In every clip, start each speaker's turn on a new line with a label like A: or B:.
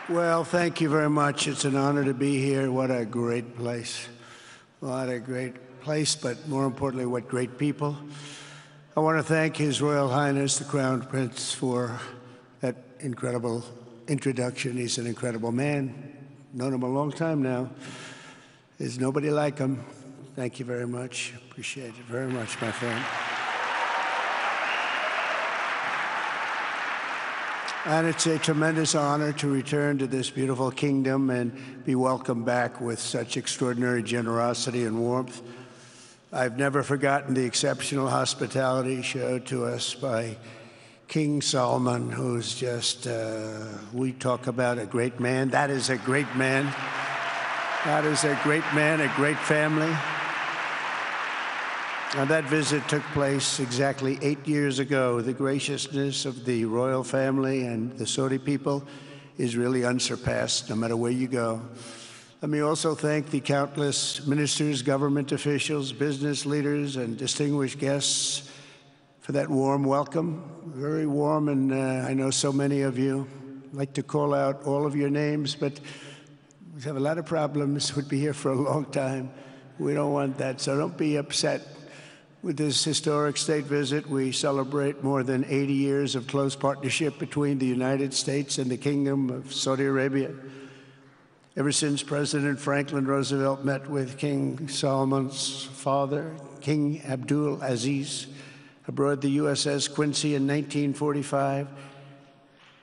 A: Well, thank you very much. It's an honor to be here. What a great place. What a great place, but more importantly, what great people. I want to thank His Royal Highness, the Crown Prince, for that incredible introduction. He's an incredible man. Known him a long time now. There's nobody like him. Thank you very much. Appreciate it very much, my friend. And it's a tremendous honor to return to this beautiful kingdom and be welcomed back with such extraordinary generosity and warmth. I've never forgotten the exceptional hospitality showed to us by King Solomon, who's just, we talk about a great man. That is a great man. That is a great man, a great family. Now, that visit took place exactly 8 years ago. The graciousness of the royal family and the Saudi people is really unsurpassed, no matter where you go. Let me also thank the countless ministers, government officials, business leaders, and distinguished guests for that warm welcome. Very warm, and I know so many of you. I'd like to call out all of your names, but we have a lot of problems. We'd be here for a long time. We don't want that, so don't be upset. With this historic state visit, we celebrate more than 80 years of close partnership between the United States and the Kingdom of Saudi Arabia. Ever since President Franklin Roosevelt met with King Solomon's father, King Abdul Aziz, aboard the USS Quincy in 1945,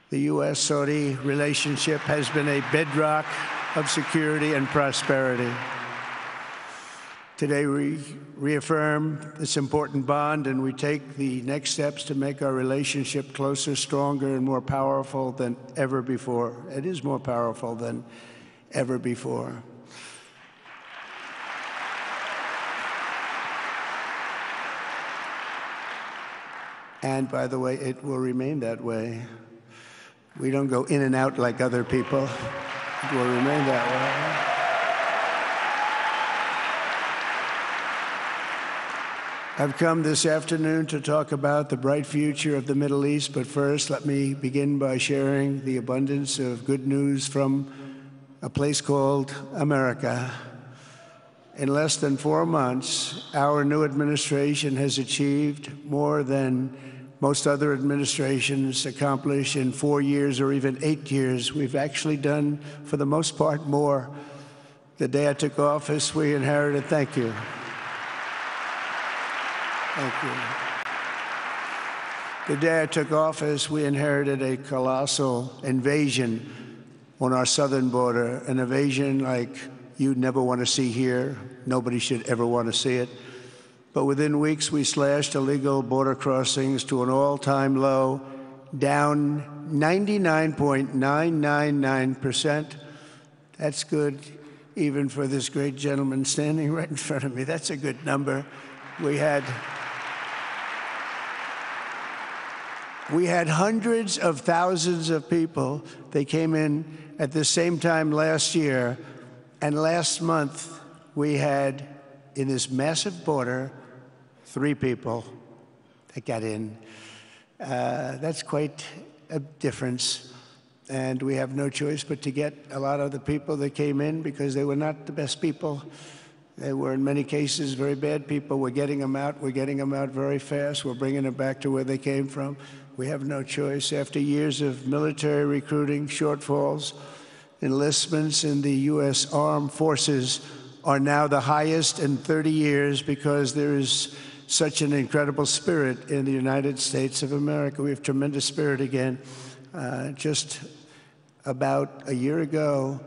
A: the U.S.-Saudi relationship has been a bedrock of security and prosperity. Today, we reaffirm this important bond, and we take the next steps to make our relationship closer, stronger, and more powerful than ever before. It is more powerful than ever before. And by the way, it will remain that way. We don't go in and out like other people. It will remain that way. I've come this afternoon to talk about the bright future of the Middle East, but first let me begin by sharing the abundance of good news from a place called America. In less than 4 months, our new administration has achieved more than most other administrations accomplish in 4 years or even 8 years. We've actually done, for the most part, more. The day I took office, we inherited, thank you. Thank you. The day I took office, we inherited a colossal invasion on our southern border, an invasion like you'd never want to see here. Nobody should ever want to see it. But within weeks, we slashed illegal border crossings to an all-time low, down 99.999%. That's good, even for this great gentleman standing right in front of me. That's a good number. We had hundreds of thousands of people. They came in at the same time last year, and last month we had, in this massive border, 3 people that got in. That's quite a difference, and we have no choice but to get a lot of the people that came in because they were not the best people. They were, in many cases, very bad people. We're getting them out. We're getting them out very fast. We're bringing them back to where they came from. We have no choice. After years of military recruiting shortfalls, enlistments in the U.S. Armed Forces are now the highest in 30 years because there is such an incredible spirit in the United States of America. We have tremendous spirit again. Just about a year ago,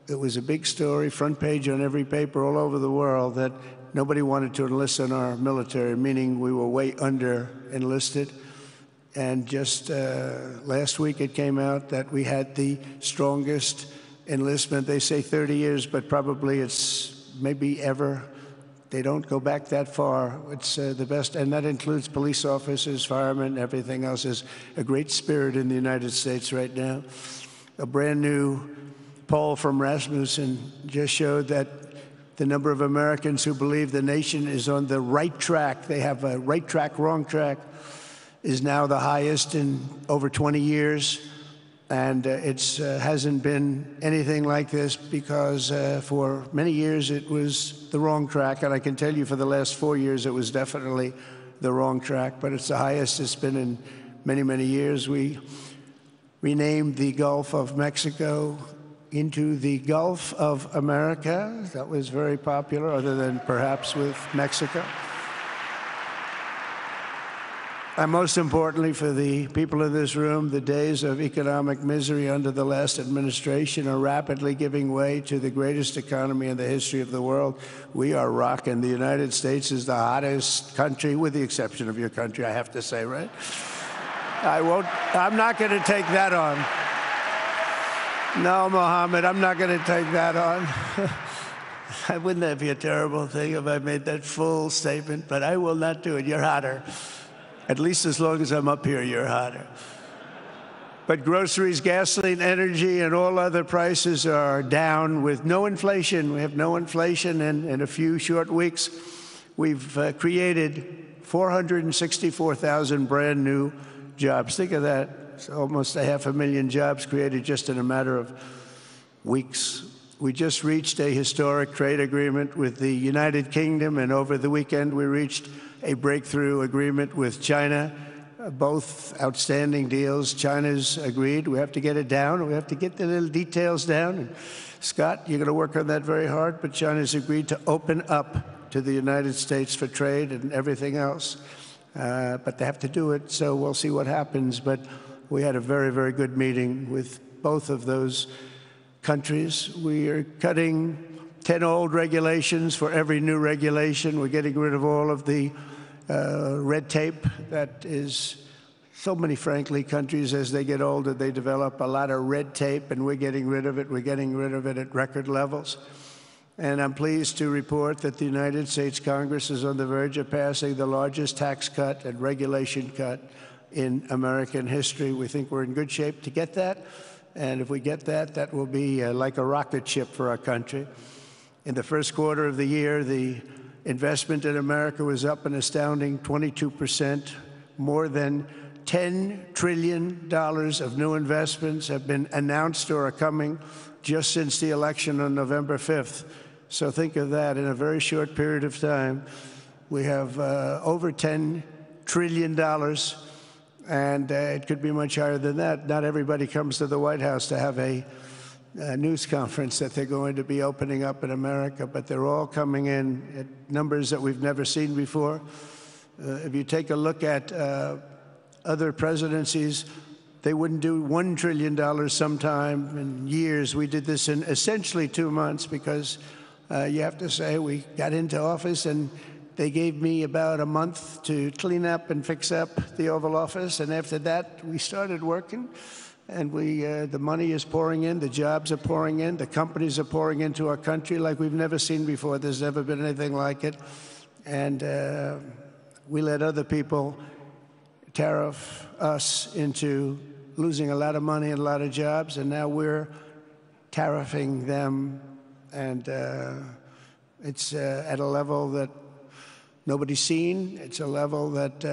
A: it was a big story, front page on every paper all over the world, that nobody wanted to enlist in our military, meaning we were way under enlisted. And just last week it came out that we had the strongest enlistment. They say 30 years, but probably it's maybe ever. They don't go back that far. It's the best, and that includes police officers, firemen, everything else. Is a great spirit in the United States right now. A brand new poll from Rasmussen just showed that the number of Americans who believe the nation is on the right track, they have a right track, wrong track, is now the highest in over 20 years. And it hasn't been anything like this because for many years it was the wrong track. And I can tell you for the last 4 years it was definitely the wrong track, but it's the highest it's been in many, many years. We renamed the Gulf of Mexico into the Gulf of America. That was very popular, other than perhaps with Mexico. And most importantly, for the people in this room, the days of economic misery under the last administration are rapidly giving way to the greatest economy in the history of the world. We are rocking. The United States is the hottest country, with the exception of your country, I have to say, right? I'm not going to take that on. No, Mohammed, I'm not going to take that on. Wouldn't that be a terrible thing if I made that full statement? But I will not do it. You're hotter. At least as long as I'm up here, you're hotter. But groceries, gasoline, energy, and all other prices are down with no inflation. We have no inflation, and in a few short weeks, we've created 464,000 brand new jobs. Think of that. It's almost 500,000 jobs created just in a matter of weeks. We just reached a historic trade agreement with the United Kingdom, and over the weekend we reached a breakthrough agreement with China. Both outstanding deals. China's agreed. We have to get it down. We have to get the little details down. And Scott, you're going to work on that very hard, but China's agreed to open up to the United States for trade and everything else. But they have to do it, so we'll see what happens. But we had a very, very good meeting with both of those countries. We are cutting 10 old regulations for every new regulation. We're getting rid of all of the red tape that is so many, frankly, countries, as they get older, they develop a lot of red tape, and we're getting rid of it. We're getting rid of it at record levels. And I'm pleased to report that the United States Congress is on the verge of passing the largest tax cut and regulation cut in American history. We think we're in good shape to get that. And if we get that, that will be like a rocket ship for our country. In the first quarter of the year, the investment in America was up an astounding 22%. More than $10 trillion of new investments have been announced or are coming just since the election on November 5th. So think of that. In a very short period of time, we have over $10 trillion, and it could be much higher than that. Not everybody comes to the White House to have a news conference that they're going to be opening up in America, but they're all coming in at numbers that we've never seen before. If you take a look at other presidencies, they wouldn't do $1 trillion sometime in years. We did this in essentially 2 months because you have to say we got into office and they gave me about a month to clean up and fix up the Oval Office, and after that we started working. And the money is pouring in, the jobs are pouring in, the companies are pouring into our country like we've never seen before. There's never been anything like it. And we let other people tariff us into losing a lot of money and a lot of jobs, and now we're tariffing them. And it's at a level that nobody's seen. It's a level that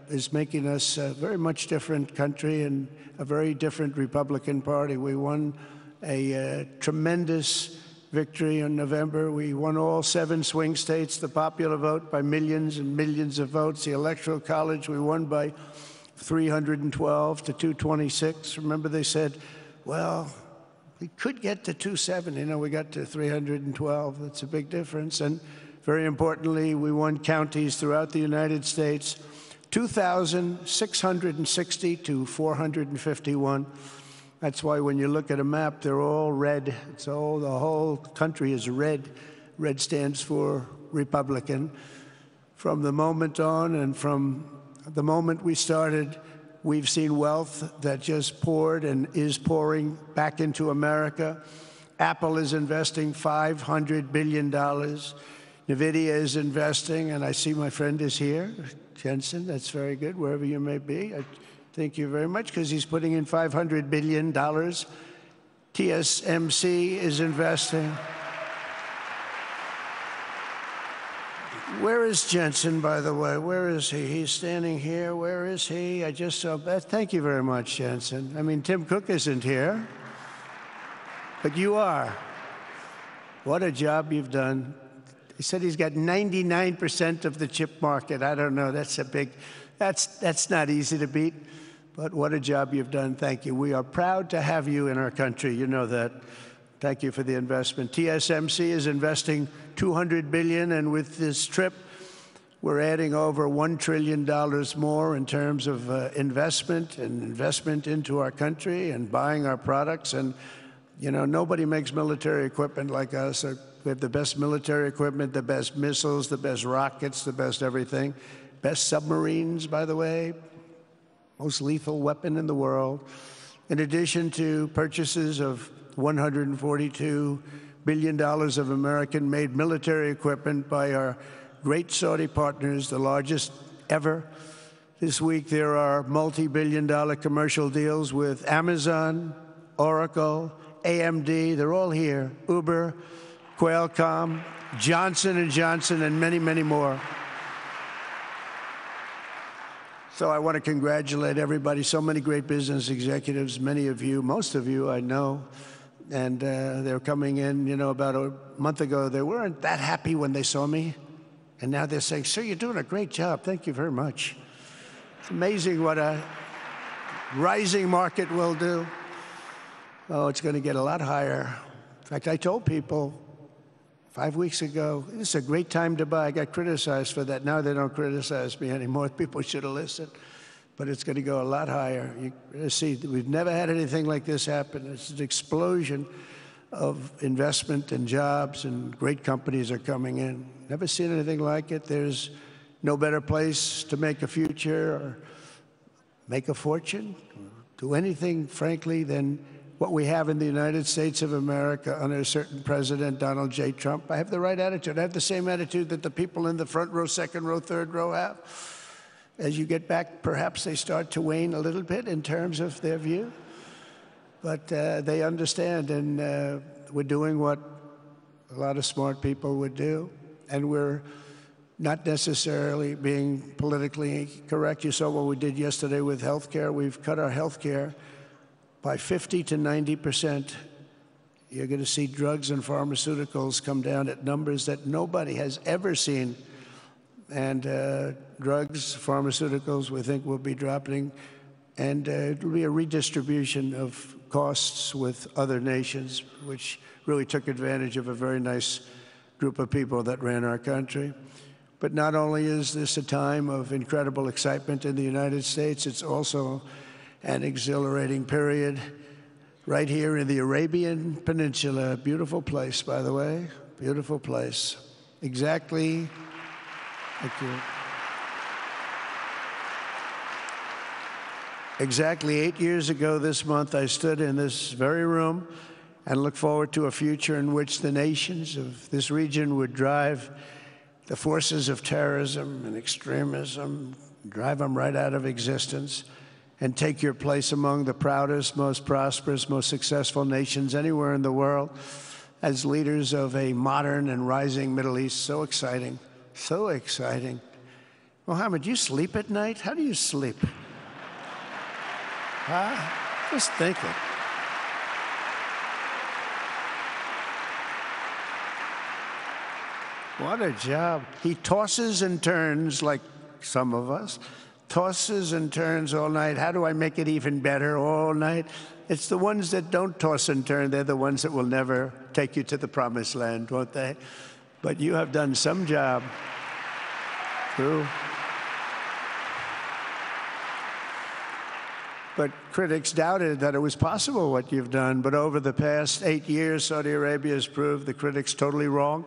A: is making us a very much different country and a very different Republican Party. We won a tremendous victory in November. We won all 7 swing states, the popular vote by millions and millions of votes. The Electoral College, we won by 312 to 226. Remember, they said, well, we could get to 270. No, we got to 312. That's a big difference. And very importantly, we won counties throughout the United States, 2,660 to 451. That's why when you look at a map, they're all red. The whole country is red. Red stands for Republican. From the moment on and from the moment we started, we've seen wealth that just poured and is pouring back into America. Apple is investing $500 billion. NVIDIA is investing, and I see my friend is here. Jensen, that's very good, wherever you may be. I thank you very much, because he's putting in $500 billion. TSMC is investing. Where is Jensen, by the way? Where is he? He's standing here. Where is he? I just saw that. Thank you very much, Jensen. I mean, Tim Cook isn't here, but you are. What a job you've done. He said he's got 99% of the chip market. I don't know. That's a big, that's not easy to beat, but what a job you've done. Thank you. We are proud to have you in our country. You know that. Thank you for the investment. TSMC is investing $200 billion, and with this trip, we're adding over $1 trillion more in terms of investment into our country and buying our products. And, you know, nobody makes military equipment like us. We have the best military equipment, the best missiles, the best rockets, the best everything. Best submarines, by the way, most lethal weapon in the world. In addition to purchases of $142 billion of American-made military equipment by our great Saudi partners, the largest ever. This week, there are multi-billion-dollar commercial deals with Amazon, Oracle, AMD. They're all here. Uber, Qualcomm, Johnson & Johnson, and many, many more. So I want to congratulate everybody. So many great business executives, many of you, most of you I know. And they're coming in, you know, about a month ago. They weren't that happy when they saw me. And now they're saying, sir, you're doing a great job. Thank you very much. It's amazing what a rising market will do. Oh, it's going to get a lot higher. In fact, I told people 5 weeks ago, this is a great time to buy. I got criticized for that. Now they don't criticize me anymore. People should have listened. But it's going to go a lot higher. You see, we've never had anything like this happen. It's an explosion of investment and jobs, and great companies are coming in. Never seen anything like it. There's no better place to make a future or make a fortune, do anything, frankly, than what we have in the United States of America under a certain president, Donald J. Trump. I have the right attitude. I have the same attitude that the people in the front row, second row, third row have. As you get back, perhaps they start to wane a little bit in terms of their view. But they understand, and we're doing what a lot of smart people would do. And we're not necessarily being politically correct. You saw what we did yesterday with health care. We've cut our health care by 50 to 90%. You're going to see drugs and pharmaceuticals come down at numbers that nobody has ever seen. And drugs, pharmaceuticals, we think will be dropping. And it'll be a redistribution of costs with other nations, which really took advantage of a very nice group of people that ran our country. But not only is this a time of incredible excitement in the United States, it's also an exhilarating period right here in the Arabian Peninsula. Beautiful place, by the way, beautiful place. Exactly. Thank you. Exactly 8 years ago this month, I stood in this very room and looked forward to a future in which the nations of this region would drive the forces of terrorism and extremism, drive them right out of existence, and take your place among the proudest, most prosperous, most successful nations anywhere in the world as leaders of a modern and rising Middle East. So exciting. So exciting. Mohammed, do you sleep at night? How do you sleep? Huh? Just think it. What a job. He tosses and turns like some of us. Tosses and turns all night. How do I make it even better all night? It's the ones that don't toss and turn. They're the ones that will never take you to the promised land, won't they? But you have done some job. True. But critics doubted that it was possible what you've done. But over the past 8 years, Saudi Arabia has proved the critics totally wrong.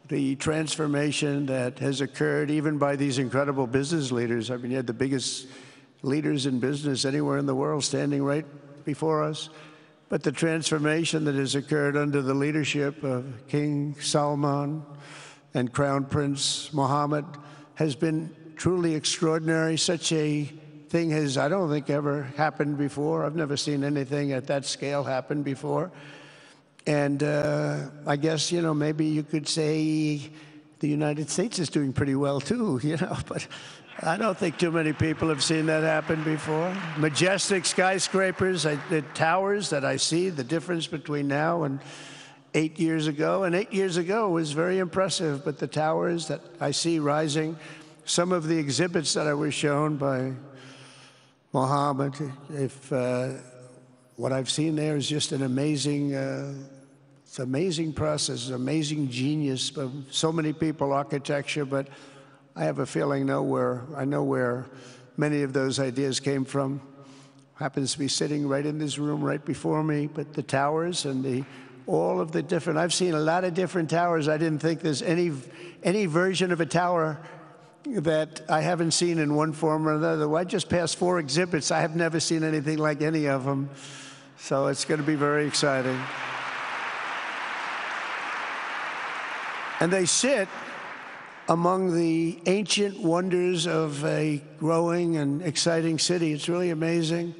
A: The transformation that has occurred even by these incredible business leaders. I mean, you had the biggest leaders in business anywhere in the world standing right before us. But the transformation that has occurred under the leadership of King Salman and Crown Prince Mohammed has been truly extraordinary. Such a thing has, I don't think, ever happened before. I've never seen anything at that scale happen before. And I guess, you know, maybe you could say the United States is doing pretty well too, you know, but I don't think too many people have seen that happen before. Majestic skyscrapers, the towers that I see, the difference between now and 8 years ago. And 8 years ago was very impressive, but the towers that I see rising, some of the exhibits that I was shown by Mohammed, what I've seen there is just an amazing, it's an amazing process, amazing genius of so many people, architecture, but I have a feeling I know where many of those ideas came from. Happens to be sitting right in this room right before me, but the towers and all of the different, I've seen a lot of different towers. I didn't think there's any version of a tower that I haven't seen in one form or another. I just passed 4 exhibits. I have never seen anything like any of them. So it's going to be very exciting. And they sit among the ancient wonders of a growing and exciting city. It's really amazing.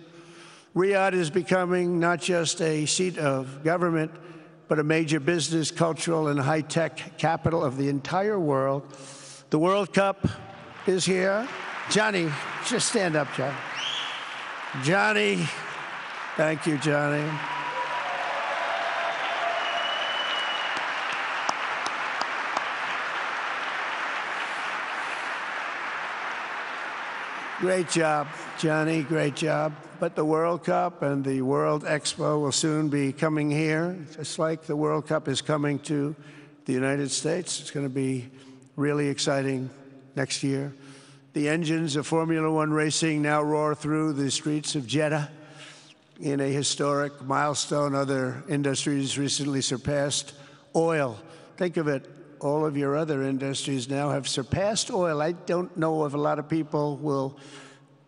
A: Riyadh is becoming not just a seat of government, but a major business, cultural, and high-tech capital of the entire world. The World Cup is here. Johnny, just stand up, Johnny. Johnny, thank you, Johnny. Great job, Johnny, great job. But the World Cup and the World Expo will soon be coming here, just like the World Cup is coming to the United States. It's going to be really exciting next year. The engines of Formula One racing now roar through the streets of Jeddah in a historic milestone. Other industries recently surpassed oil. Think of it. All of your other industries now have surpassed oil. I don't know if a lot of people will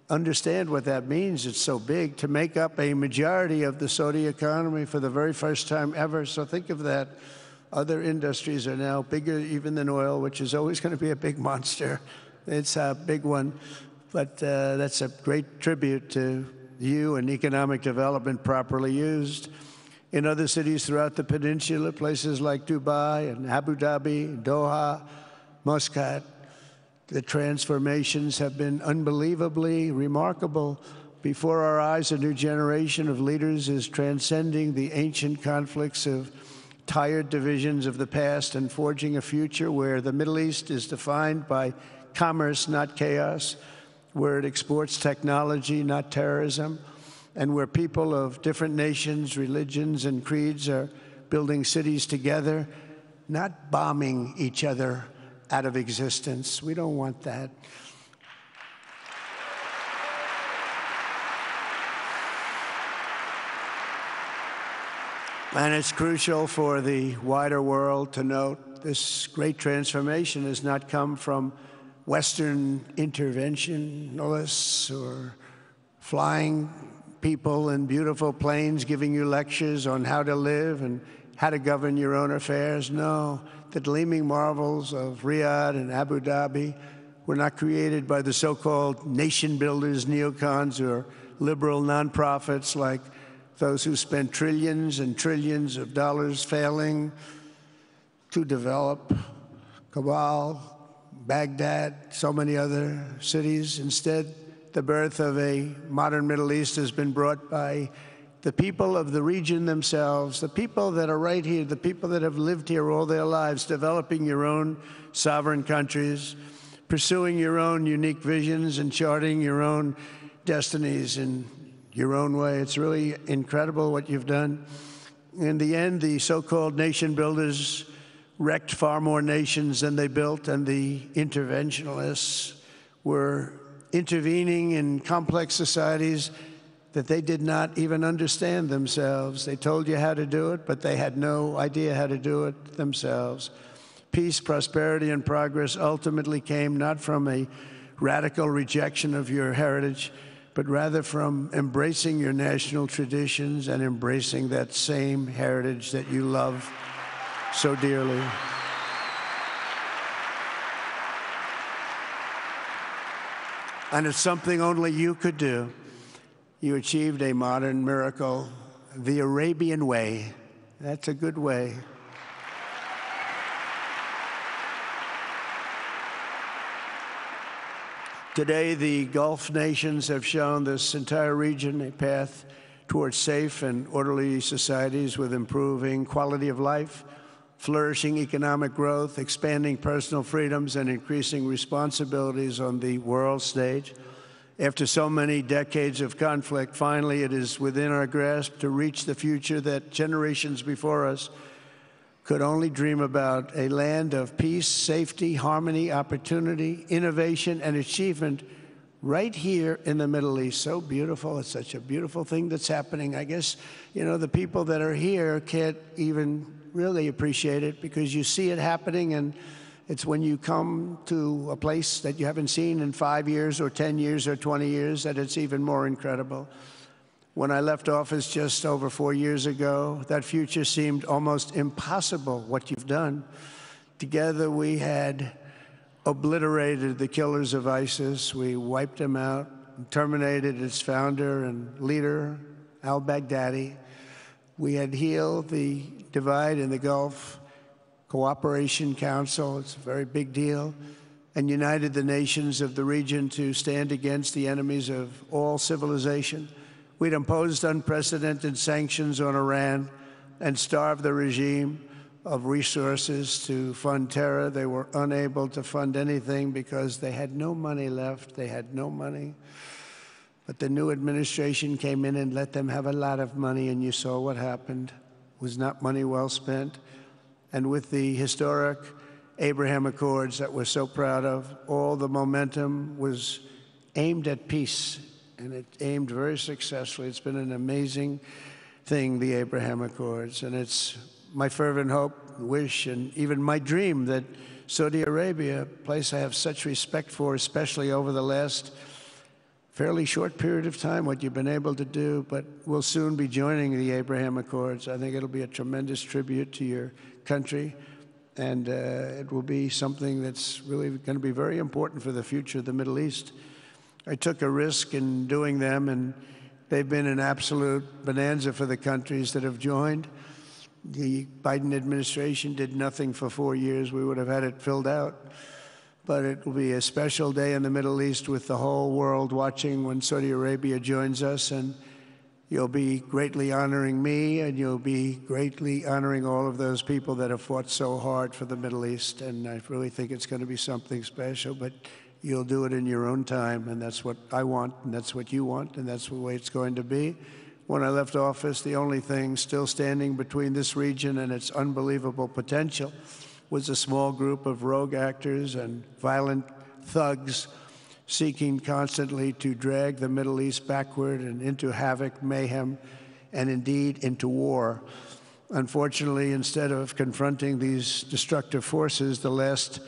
A: understand what that means. It's so big to make up a majority of the Saudi economy for the very first time ever. So think of that. Other industries are now bigger even than oil, which is always going to be a big monster. It's a big one. But that's a great tribute to you and economic development properly used. In other cities throughout the peninsula, places like Dubai and Abu Dhabi, Doha, Muscat, the transformations have been unbelievably remarkable. Before our eyes, a new generation of leaders is transcending the ancient conflicts of tired divisions of the past and forging a future where the Middle East is defined by commerce, not chaos, where it exports technology, not terrorism, and where people of different nations, religions, and creeds are building cities together, not bombing each other out of existence. We don't want that. And it's crucial for the wider world to note this great transformation has not come from Western interventionists or flying people in beautiful planes giving you lectures on how to live and how to govern your own affairs. No, the gleaming marvels of Riyadh and Abu Dhabi were not created by the so-called nation builders, neocons, or liberal nonprofits like those who spent trillions and trillions of dollars failing to develop Kabul, Baghdad, so many other cities. Instead, the birth of a modern Middle East has been brought by the people of the region themselves, the people that are right here, the people that have lived here all their lives, developing your own sovereign countries, pursuing your own unique visions and charting your own destinies in your own way. It's really incredible what you've done. In the end, the so-called nation builders wrecked far more nations than they built, and the interventionists were intervening in complex societies that they did not even understand themselves. They told you how to do it, but they had no idea how to do it themselves. Peace, prosperity, and progress ultimately came not from a radical rejection of your heritage, but rather from embracing your national traditions and embracing that same heritage that you love so dearly. And it's something only you could do. You achieved a modern miracle, the Arabian way. That's a good way. Today, the Gulf nations have shown this entire region a path towards safe and orderly societies with improving quality of life, flourishing economic growth, expanding personal freedoms, and increasing responsibilities on the world stage. After so many decades of conflict, finally it is within our grasp to reach the future that generations before us could only dream about, a land of peace, safety, harmony, opportunity, innovation, and achievement right here in the Middle East. So beautiful. It's such a beautiful thing that's happening. I guess, you know, the people that are here can't even really appreciate it because you see it happening, and it's when you come to a place that you haven't seen in 5 years or 10 years or 20 years that it's even more incredible. When I left office just over 4 years ago, that future seemed almost impossible, what you've done. Together we had obliterated the killers of ISIS. We wiped them out, terminated its founder and leader, al-Baghdadi. We had healed the divide in the Gulf Cooperation Council, it's a very big deal, and united the nations of the region to stand against the enemies of all civilization. We'd imposed unprecedented sanctions on Iran and starved the regime of resources to fund terror. They were unable to fund anything because they had no money left. They had no money. But the new administration came in and let them have a lot of money, and you saw what happened. It was not money well spent. And with the historic Abraham Accords that we're so proud of, all the momentum was aimed at peace, and it aimed very successfully. It's been an amazing thing, the Abraham Accords, and it's my fervent hope, wish, and even my dream that Saudi Arabia, a place I have such respect for, especially over the last fairly short period of time, what you've been able to do, but we'll soon be joining the Abraham Accords. I think it'll be a tremendous tribute to your country, and it will be something that's really going to be very important for the future of the Middle East. I took a risk in doing them, and they've been an absolute bonanza for the countries that have joined. The Biden administration did nothing for 4 years. We would have had it filled out. But it will be a special day in the Middle East with the whole world watching when Saudi Arabia joins us, and you'll be greatly honoring me, and you'll be greatly honoring all of those people that have fought so hard for the Middle East. And I really think it's going to be something special, but you'll do it in your own time, and that's what I want, and that's what you want, and that's the way it's going to be. When I left office, the only thing still standing between this region and its unbelievable potential was a small group of rogue actors and violent thugs seeking constantly to drag the Middle East backward and into havoc, mayhem, and indeed into war. Unfortunately, instead of confronting these destructive forces, the last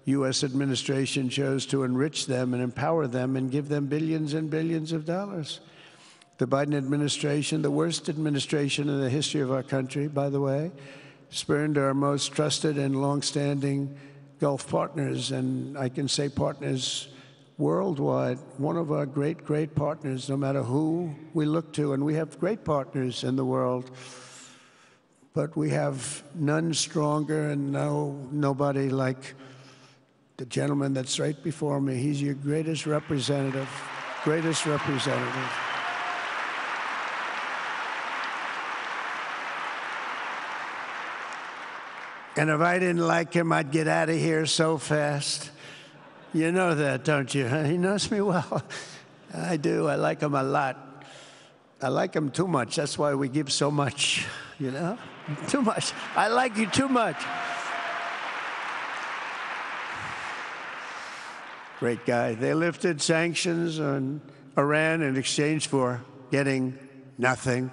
A: U.S. administration chose to enrich them and empower them and give them billions and billions of dollars. The Biden administration, the worst administration in the history of our country, by the way, spurned our most trusted and longstanding Gulf partners, and I can say partners worldwide, one of our great, great partners, no matter who we look to, and we have great partners in the world, but we have none stronger and nobody like the gentleman that's right before me. He's your greatest representative, greatest representative. And if I didn't like him, I'd get out of here so fast. You know that, don't you? He knows me well. I do. I like him a lot. I like him too much. That's why we give so much, you know? Too much. I like you too much. Great guy. They lifted sanctions on Iran in exchange for getting nothing,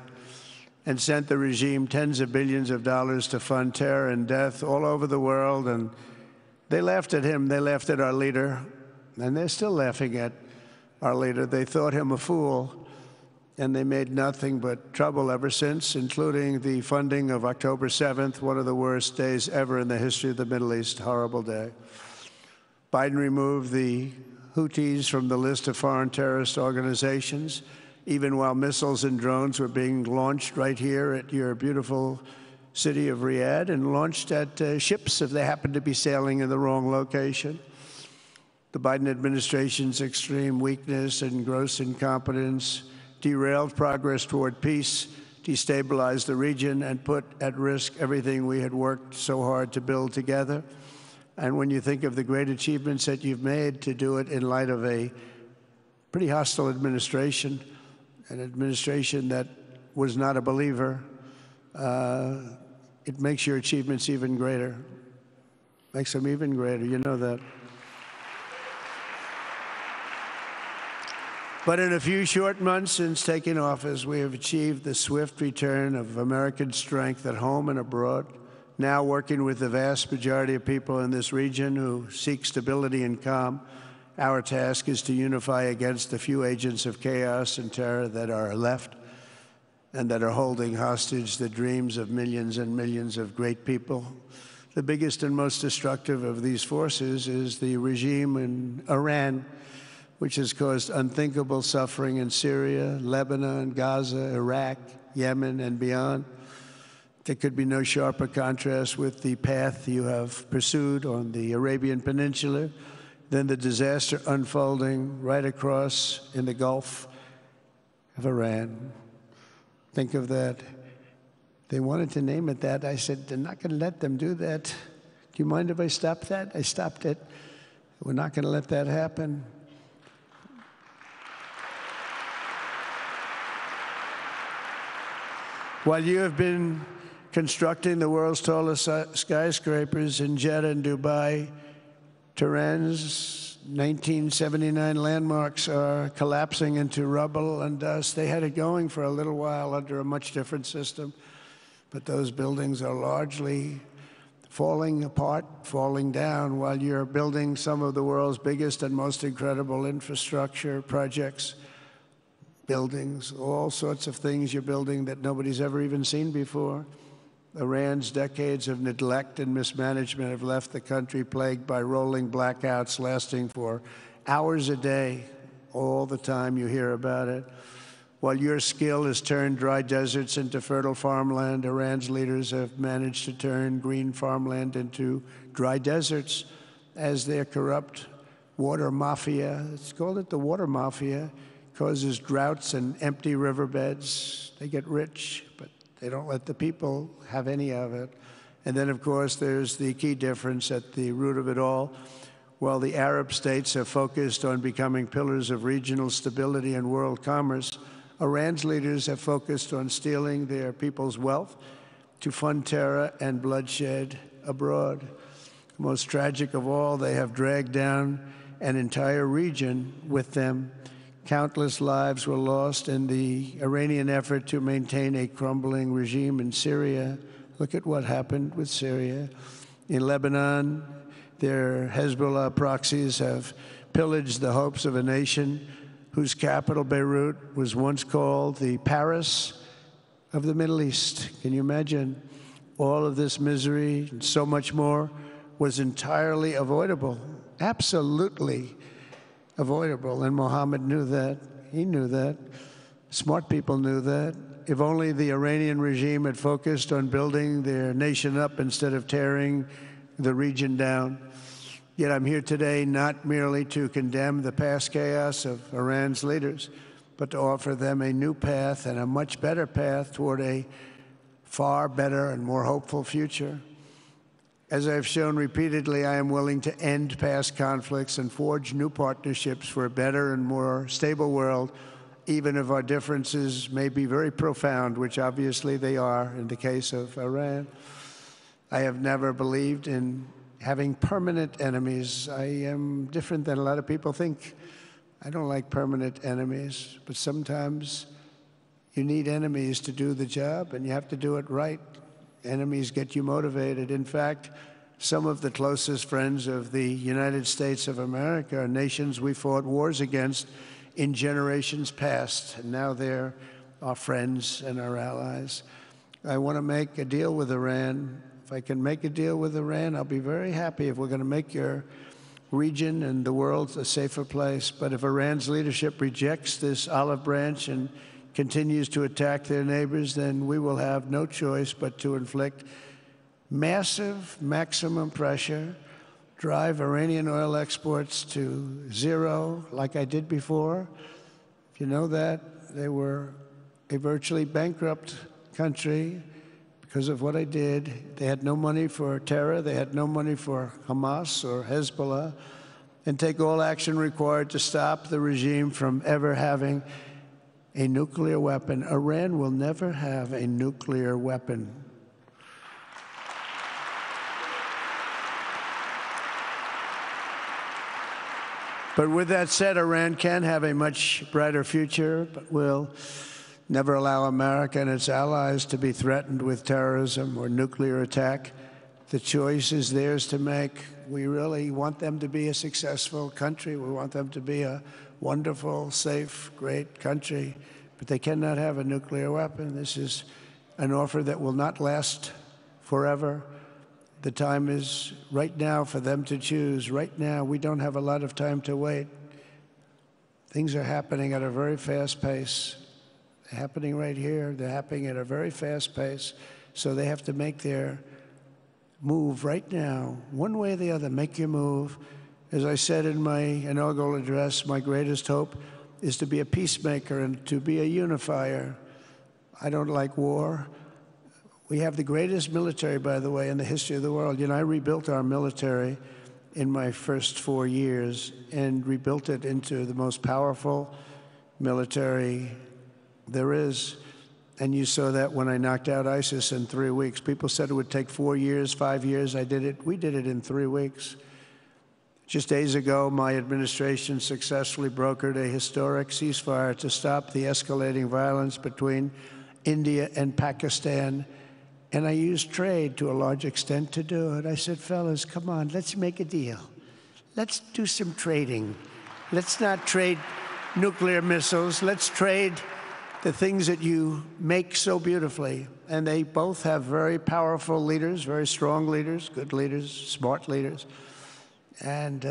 A: and sent the regime tens of billions of dollars to fund terror and death all over the world. And they laughed at him. They laughed at our leader. And they're still laughing at our leader. They thought him a fool. And they made nothing but trouble ever since, including the funding of October 7th, one of the worst days ever in the history of the Middle East. Horrible day. Biden removed the Houthis from the list of foreign terrorist organizations, even while missiles and drones were being launched right here at your beautiful city of Riyadh and launched at ships if they happened to be sailing in the wrong location. The Biden administration's extreme weakness and gross incompetence derailed progress toward peace, destabilized the region, and put at risk everything we had worked so hard to build together. And when you think of the great achievements that you've made, to do it in light of a pretty hostile administration, an administration that was not a believer, it makes your achievements even greater. Makes them even greater, you know that. But in a few short months since taking office, we have achieved the swift return of American strength at home and abroad, now working with the vast majority of people in this region who seek stability and calm. Our task is to unify against the few agents of chaos and terror that are left and that are holding hostage the dreams of millions and millions of great people. The biggest and most destructive of these forces is the regime in Iran, which has caused unthinkable suffering in Syria, Lebanon, Gaza, Iraq, Yemen, and beyond. There could be no sharper contrast with the path you have pursued on the Arabian Peninsula than the disaster unfolding right across in the Gulf of Iran. Think of that. They wanted to name it that. I said, they're not going to let them do that. Do you mind if I stop that? I stopped it. We're not going to let that happen. While you have been constructing the world's tallest skyscrapers in Jeddah and Dubai, Tehran's 1979 landmarks are collapsing into rubble and dust. They had it going for a little while under a much different system, but those buildings are largely falling apart, falling down, while you're building some of the world's biggest and most incredible infrastructure projects. Buildings, all sorts of things you're building that nobody's ever even seen before. Iran's decades of neglect and mismanagement have left the country plagued by rolling blackouts lasting for hours a day. All the time you hear about it. While your skill has turned dry deserts into fertile farmland, Iran's leaders have managed to turn green farmland into dry deserts as their corrupt water mafia, it's called it the water mafia, causes droughts and empty riverbeds. They get rich, but they don't let the people have any of it. And then, of course, there's the key difference at the root of it all. While the Arab states have focused on becoming pillars of regional stability and world commerce, Iran's leaders have focused on stealing their people's wealth to fund terror and bloodshed abroad. Most tragic of all, they have dragged down an entire region with them. Countless lives were lost in the Iranian effort to maintain a crumbling regime in Syria. Look at what happened with Syria. In Lebanon, their Hezbollah proxies have pillaged the hopes of a nation whose capital, Beirut, was once called the Paris of the Middle East. Can you imagine? All of this misery and so much more was entirely avoidable, absolutely avoidable. And Mohammed knew that. He knew that. Smart people knew that. If only the Iranian regime had focused on building their nation up instead of tearing the region down. Yet I'm here today not merely to condemn the past chaos of Iran's leaders, but to offer them a new path and a much better path toward a far better and more hopeful future. As I've shown repeatedly, I am willing to end past conflicts and forge new partnerships for a better and more stable world, even if our differences may be very profound, which obviously they are in the case of Iran. I have never believed in having permanent enemies. I am different than a lot of people think. I don't like permanent enemies, but sometimes you need enemies to do the job, and you have to do it right. Enemies get you motivated. In fact, some of the closest friends of the United States of America are nations we fought wars against in generations past, and now they're our friends and our allies. I want to make a deal with Iran. If I can make a deal with Iran, I'll be very happy. If we're going to make your region and the world a safer place. But if Iran's leadership rejects this olive branch and continues to attack their neighbors, then we will have no choice but to inflict massive, maximum pressure drive Iranian oil exports to zero like I did before. If you know that, they were a virtually bankrupt country because of what I did. They had no money for terror. They had no money for Hamas or Hezbollah, and take all action required to stop the regime from ever having a nuclear weapon. Iran will never have a nuclear weapon. But with that said, Iran can have a much brighter future, but will never allow America and its allies to be threatened with terrorism or nuclear attack. The choice is theirs to make. We really want them to be a successful country. We want them to be a wonderful, safe, great country, but they cannot have a nuclear weapon. This is an offer that will not last forever. The time is right now for them to choose. Right now, we don't have a lot of time to wait. Things are happening at a very fast pace. They're happening right here. They're happening at a very fast pace. So they have to make their move right now, one way or the other. Make your move. As I said in my inaugural address, my greatest hope is to be a peacemaker and to be a unifier. I don't like war. We have the greatest military, by the way, in the history of the world. You know, I rebuilt our military in my first 4 years and rebuilt it into the most powerful military there is. And you saw that when I knocked out ISIS in 3 weeks. People said it would take 4 years, 5 years. I did it. We did it in 3 weeks. Just days ago, my administration successfully brokered a historic ceasefire to stop the escalating violence between India and Pakistan. And I used trade to a large extent to do it. I said, fellas, come on, let's make a deal. Let's do some trading. Let's not trade nuclear missiles. Let's trade the things that you make so beautifully. And they both have very powerful leaders, very strong leaders, good leaders, smart leaders. And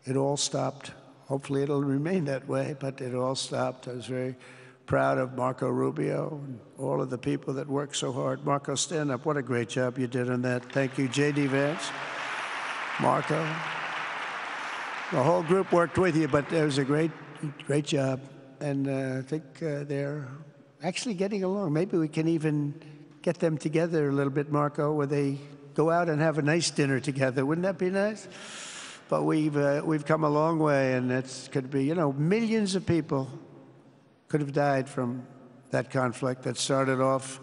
A: it all stopped. Hopefully it'll remain that way, but it all stopped. I was very proud of Marco Rubio and all of the people that worked so hard. Marco, stand up. What a great job you did on that. Thank you, J.D. Vance, Marco. The whole group worked with you, but it was a great job. And I think they're actually getting along. Maybe we can even get them together a little bit, Marco, where they go out and have a nice dinner together. Wouldn't that be nice? But we've come a long way, and it's could be, you know, millions of people could have died from that conflict that started off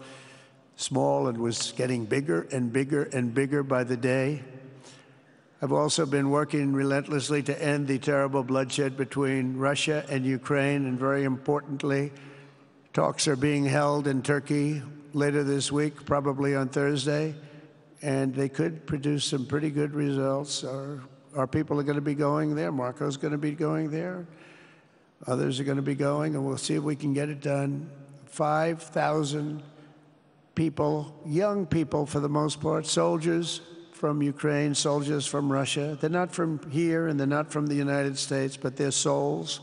A: small and was getting bigger and bigger and bigger by the day. I've also been working relentlessly to end the terrible bloodshed between Russia and Ukraine, and very importantly, talks are being held in Turkey later this week, probably on Thursday, and they could produce some pretty good results. Our people are going to be going there. Marco's going to be going there. Others are going to be going, and we'll see if we can get it done. 5,000 people, young people for the most part, soldiers from Ukraine, soldiers from Russia. They're not from here and they're not from the United States, but they're souls.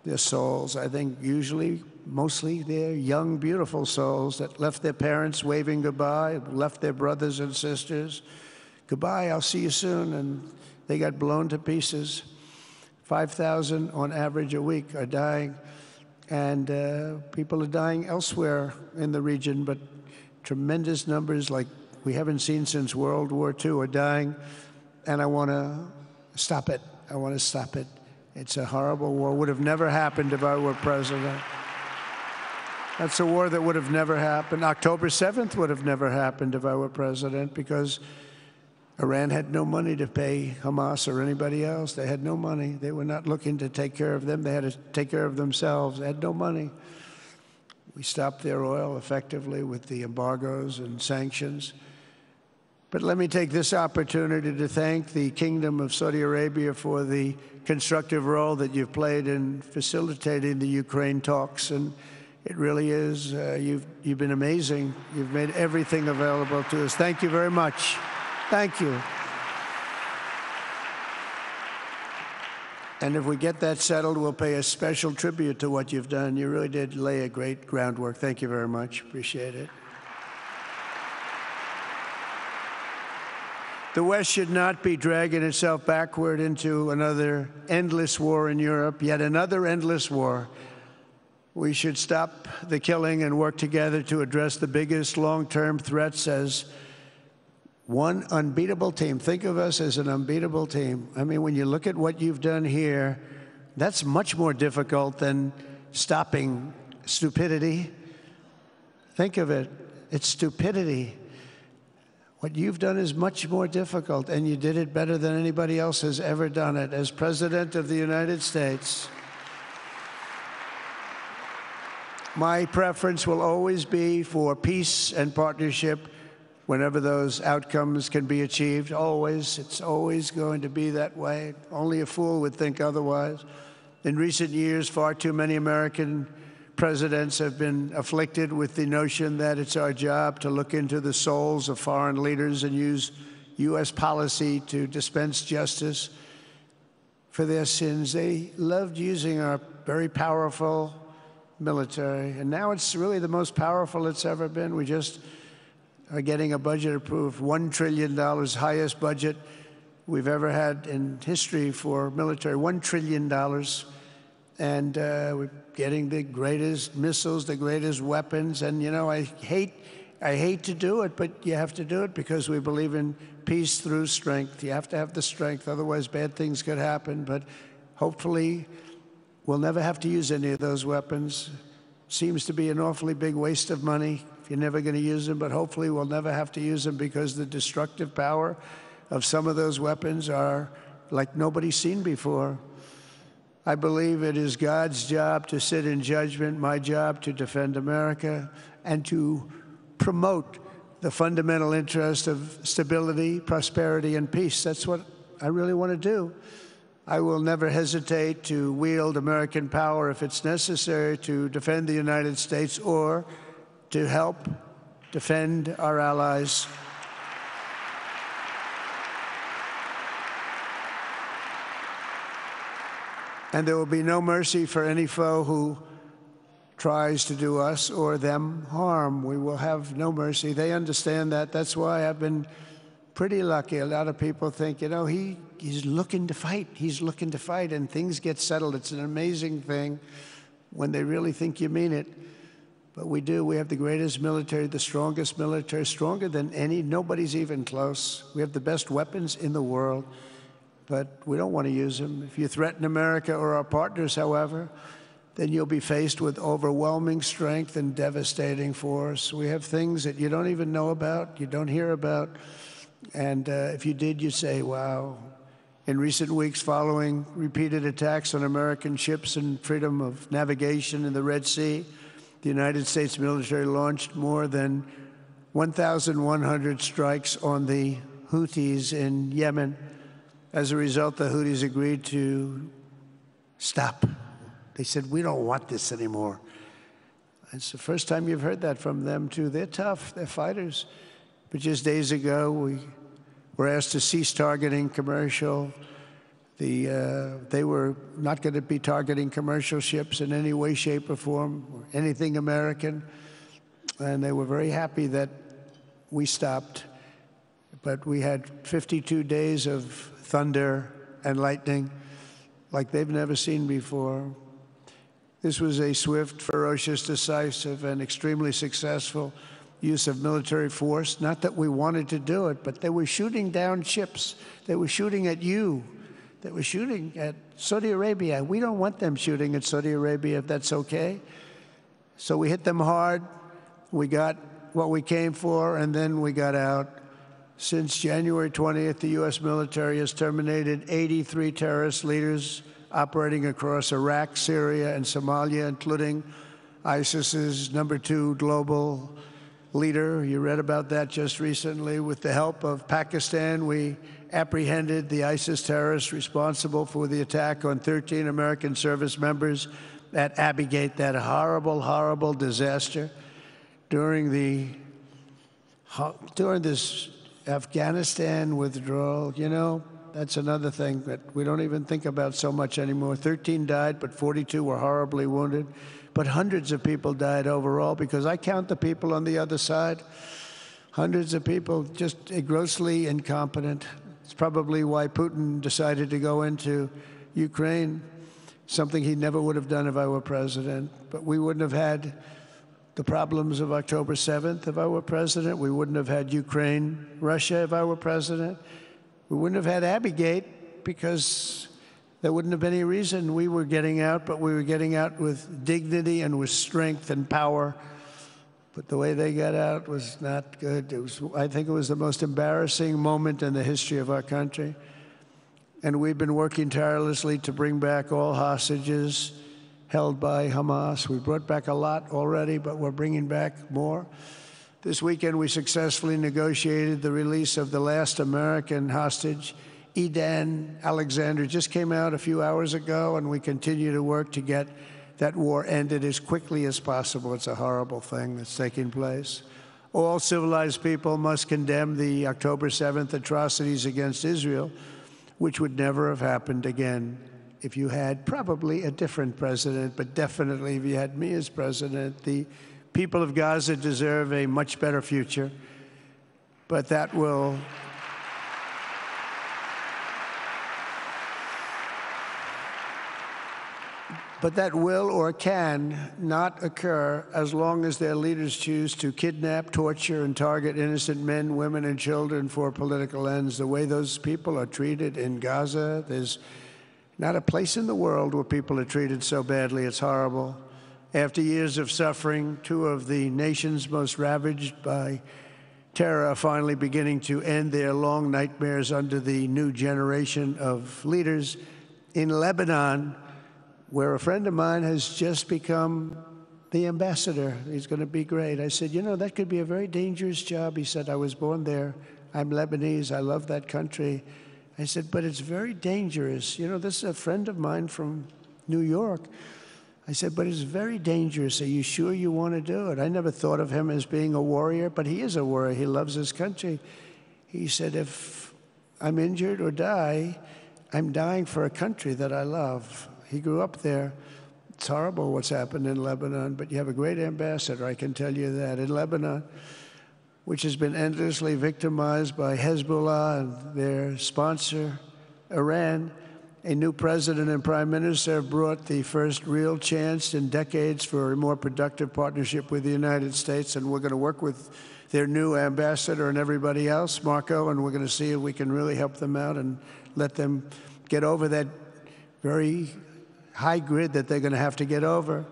A: They're souls. I think usually, mostly, they're young, beautiful souls that left their parents waving goodbye, left their brothers and sisters. Goodbye, I'll see you soon. And they got blown to pieces. 5,000 on average a week are dying. And people are dying elsewhere in the region, but tremendous numbers like we haven't seen since World War II are dying. And I want to stop it. I want to stop it. It's a horrible war. Would have never happened if I were president. That's a war that would have never happened. October 7th would have never happened if I were president, because Iran had no money to pay Hamas or anybody else. They had no money. They were not looking to take care of them. They had to take care of themselves. They had no money. We stopped their oil effectively with the embargoes and sanctions. But let me take this opportunity to thank the Kingdom of Saudi Arabia for the constructive role that you've played in facilitating the Ukraine talks. And it really is, you've been amazing. You've made everything available to us. Thank you very much. Thank you. And if we get that settled, we'll pay a special tribute to what you've done. You really did lay a great groundwork. Thank you very much. Appreciate it. The West should not be dragging itself backward into another endless war in Europe, yet another endless war. We should stop the killing and work together to address the biggest long-term threats as one unbeatable team. Think of us as an unbeatable team. I mean, when you look at what you've done here, that's much more difficult than stopping stupidity. Think of it. It's stupidity. What you've done is much more difficult, and you did it better than anybody else has ever done it. As President of the United States, my preference will always be for peace and partnership whenever those outcomes can be achieved. Always. It's always going to be that way. Only a fool would think otherwise. In recent years, far too many American presidents have been afflicted with the notion that it's our job to look into the souls of foreign leaders and use U.S. policy to dispense justice for their sins. They loved using our very powerful military, and now it's really the most powerful it's ever been. We just are getting a budget approved, $1 trillion, highest budget we've ever had in history for military, $1 trillion. And we're getting the greatest missiles, the greatest weapons. And, you know, I hate to do it, but you have to do it because we believe in peace through strength. You have to have the strength, otherwise bad things could happen. But hopefully we'll never have to use any of those weapons. Seems to be an awfully big waste of money if you're never going to use them, but hopefully we'll never have to use them because the destructive power of some of those weapons are like nobody's seen before. I believe it is God's job to sit in judgment, my job to defend America, and to promote the fundamental interest of stability, prosperity, and peace. That's what I really want to do. I will never hesitate to wield American power if it's necessary to defend the United States or to help defend our allies. And there will be no mercy for any foe who tries to do us or them harm. We will have no mercy. They understand that. That's why I've been pretty lucky. A lot of people think, you know, he's looking to fight. He's looking to fight, and things get settled. It's an amazing thing when they really think you mean it. But we do. We have the greatest military, the strongest military, stronger than any. Nobody's even close. We have the best weapons in the world, but we don't want to use them. If you threaten America or our partners, however, then you'll be faced with overwhelming strength and devastating force. We have things that you don't even know about, you don't hear about, and if you did, you'd say, wow. In recent weeks, following repeated attacks on American ships and freedom of navigation in the Red Sea, the United States military launched more than 1,100 strikes on the Houthis in Yemen. As a result, the Houthis agreed to stop. They said, we don't want this anymore. It's the first time you've heard that from them, too. They're tough. They're fighters. But just days ago, we were asked to cease targeting commercial. They were not going to be targeting commercial ships in any way, shape, or form, or anything American. And they were very happy that we stopped. But we had 52 days of thunder and lightning like they've never seen before. This was a swift, ferocious, decisive, and extremely successful use of military force. Not that we wanted to do it, but they were shooting down ships. They were shooting at you. They were shooting at Saudi Arabia. We don't want them shooting at Saudi Arabia, if that's okay. So we hit them hard. We got what we came for, and then we got out. Since January 20th, the U.S. military has terminated 83 terrorist leaders operating across Iraq, Syria, and Somalia, including ISIS's #2 global leader. You read about that just recently. With the help of Pakistan, we apprehended the ISIS terrorists responsible for the attack on 13 American service members at Abbey Gate, that horrible, horrible disaster. During this Afghanistan withdrawal, you know, that's another thing that we don't even think about so much anymore. 13 died, but 42 were horribly wounded. But hundreds of people died overall, because I count the people on the other side. hundreds of people just grossly incompetent. It's probably why Putin decided to go into Ukraine, something he never would have done if I were president. But we wouldn't have had the problems of October 7th if I were president. We wouldn't have had Ukraine, Russia if I were president. We wouldn't have had Abbeygate because there wouldn't have been any reason we were getting out, but we were getting out with dignity and with strength and power. But the way they got out was not good. I think it was the most embarrassing moment in the history of our country. And we've been working tirelessly to bring back all hostages held by Hamas. We brought back a lot already, but we're bringing back more. This weekend, we successfully negotiated the release of the last American hostage, Edan Alexander. Just came out a few hours ago, and we continue to work to get that war ended as quickly as possible. It's a horrible thing that's taking place. All civilized people must condemn the October 7th atrocities against Israel, which would never have happened again if you had probably a different president, but definitely if you had me as president. The people of Gaza deserve a much better future, but that will or can not occur as long as their leaders choose to kidnap, torture, and target innocent men, women, and children for political ends. The way those people are treated in Gaza, there's not a place in the world where people are treated so badly. It's horrible. After years of suffering, two of the nations most ravaged by terror are finally beginning to end their long nightmares under the new generation of leaders. In Lebanon, where a friend of mine has just become the ambassador. He's going to be great. I said, you know, that could be a very dangerous job. He said, I was born there. I'm Lebanese. I love that country. I said, but it's very dangerous. You know, this is a friend of mine from New York. I said, but it's very dangerous. Are you sure you want to do it? I never thought of him as being a warrior, but he is a warrior. He loves his country. He said, if I'm injured or die, I'm dying for a country that I love. He grew up there. It's horrible what's happened in Lebanon, but you have a great ambassador, I can tell you that. In Lebanon, which has been endlessly victimized by Hezbollah and their sponsor, Iran, a new president and prime minister have brought the first real chance in decades for a more productive partnership with the United States, and we're going to work with their new ambassador and everybody else, Marco, and we're going to see if we can really help them out and let them get over that very high grid that they're going to have to get over.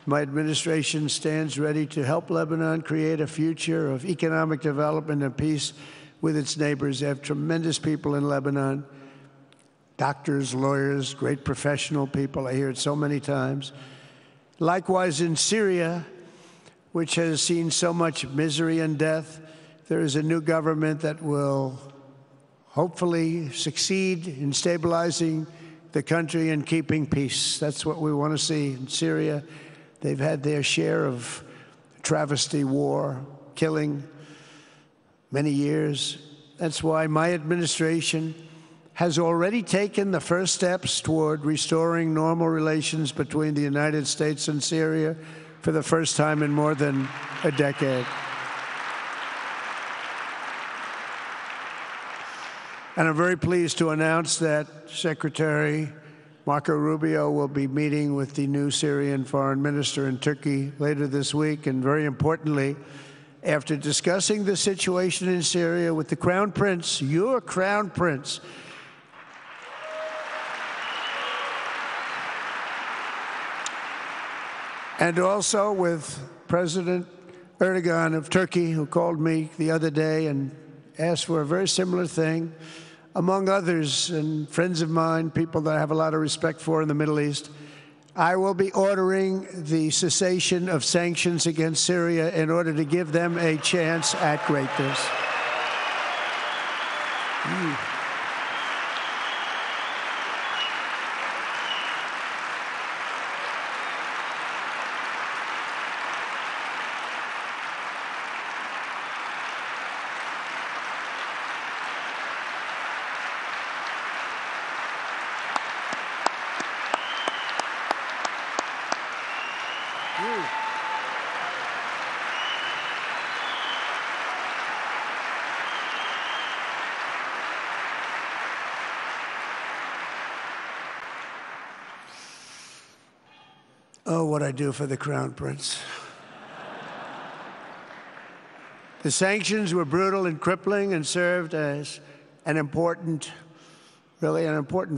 A: My administration stands ready to help Lebanon create a future of economic development and peace with its neighbors. They have tremendous people in Lebanon, doctors, lawyers, great professional people. I hear it so many times. Likewise, in Syria, which has seen so much misery and death, there is a new government that will hopefully succeed in stabilizing the country and keeping peace. That's what we want to see in Syria. They've had their share of travesty, war, killing, many years. That's why my administration has already taken the first steps toward restoring normal relations between the United States and Syria for the first time in more than a decade. And I'm very pleased to announce that Secretary Marco Rubio will be meeting with the new Syrian foreign minister in Turkey later this week. And very importantly, after discussing the situation in Syria with the Crown Prince, your Crown Prince, and also with President Erdogan of Turkey, who called me the other day and asked for a very similar thing, among others, and friends of mine, people that I have a lot of respect for in the Middle East, I will be ordering the cessation of sanctions against Syria in order to give them a chance at greatness. Oh, what I do for the Crown Prince. The sanctions were brutal and crippling and served as an important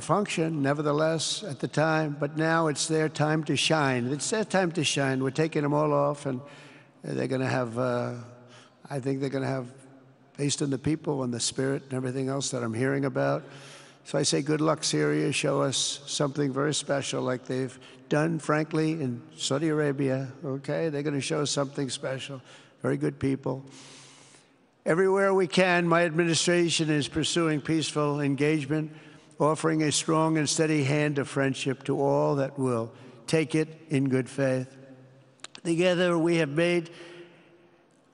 A: function, nevertheless, at the time. But now it's their time to shine. It's their time to shine. We're taking them all off, and they're going to have, I think they're going to have, based on the people and the spirit and everything else that I'm hearing about. So I say good luck, Syria. Show us something very special like they've done, frankly, in Saudi Arabia. Okay? They're going to show us something special. Very good people. Everywhere we can, my administration is pursuing peaceful engagement, offering a strong and steady hand of friendship to all that will take it in good faith. Together, we have made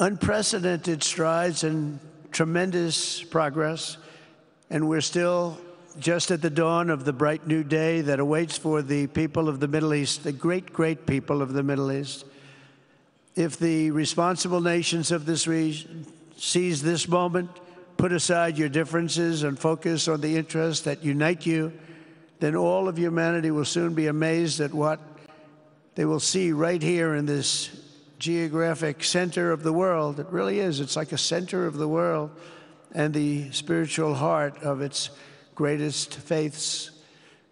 A: unprecedented strides and tremendous progress, and we're still just at the dawn of the bright new day that awaits for the people of the Middle East, the great, great people of the Middle East. If the responsible nations of this region seize this moment, put aside your differences and focus on the interests that unite you, then all of humanity will soon be amazed at what they will see right here in this geographic center of the world. It really is. It's like a center of the world and the spiritual heart of its greatest faiths.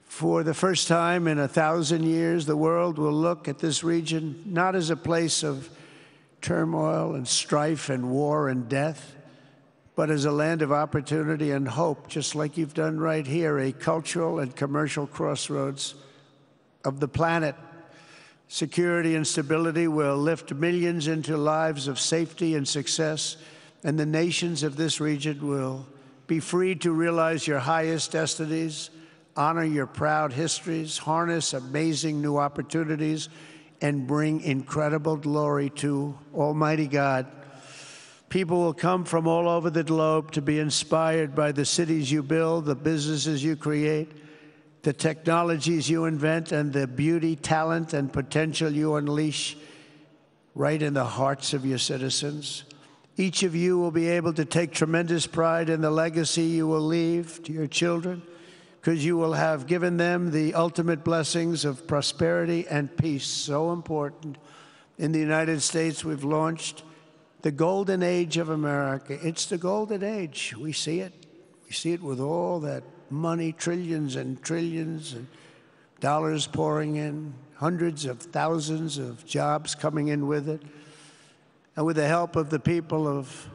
A: For the first time in 1,000 years, the world will look at this region not as a place of turmoil and strife and war and death, but as a land of opportunity and hope, just like you've done right here, a cultural and commercial crossroads of the planet. Security and stability will lift millions into lives of safety and success, and the nations of this region will be free to realize your highest destinies, honor your proud histories, harness amazing new opportunities, and bring incredible glory to Almighty God. People will come from all over the globe to be inspired by the cities you build, the businesses you create, the technologies you invent, and the beauty, talent, and potential you unleash right in the hearts of your citizens. Each of you will be able to take tremendous pride in the legacy you will leave to your children, because you will have given them the ultimate blessings of prosperity and peace. So important. In the United States, we've launched the golden age of America. It's the golden age. We see it. We see it with all that money, trillions and trillions of dollars pouring in, hundreds of thousands of jobs coming in with it. And with the help of the people of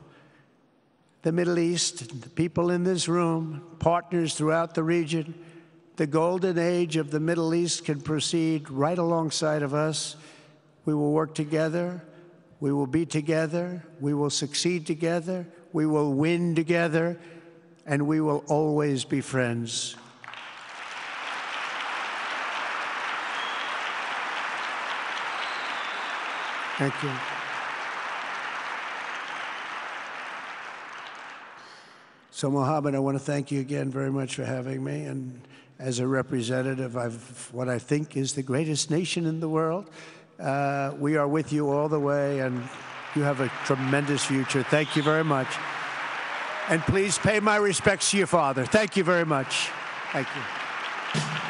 A: the Middle East, the people in this room, partners throughout the region, the golden age of the Middle East can proceed right alongside of us. We will work together. We will be together. We will succeed together. We will win together. And we will always be friends. Thank you. So, Mohammed, I want to thank you again very much for having me. And as a representative of what I think is the greatest nation in the world, we are with you all the way, and you have a tremendous future. Thank you very much. And please pay my respects to your father. Thank you very much. Thank you.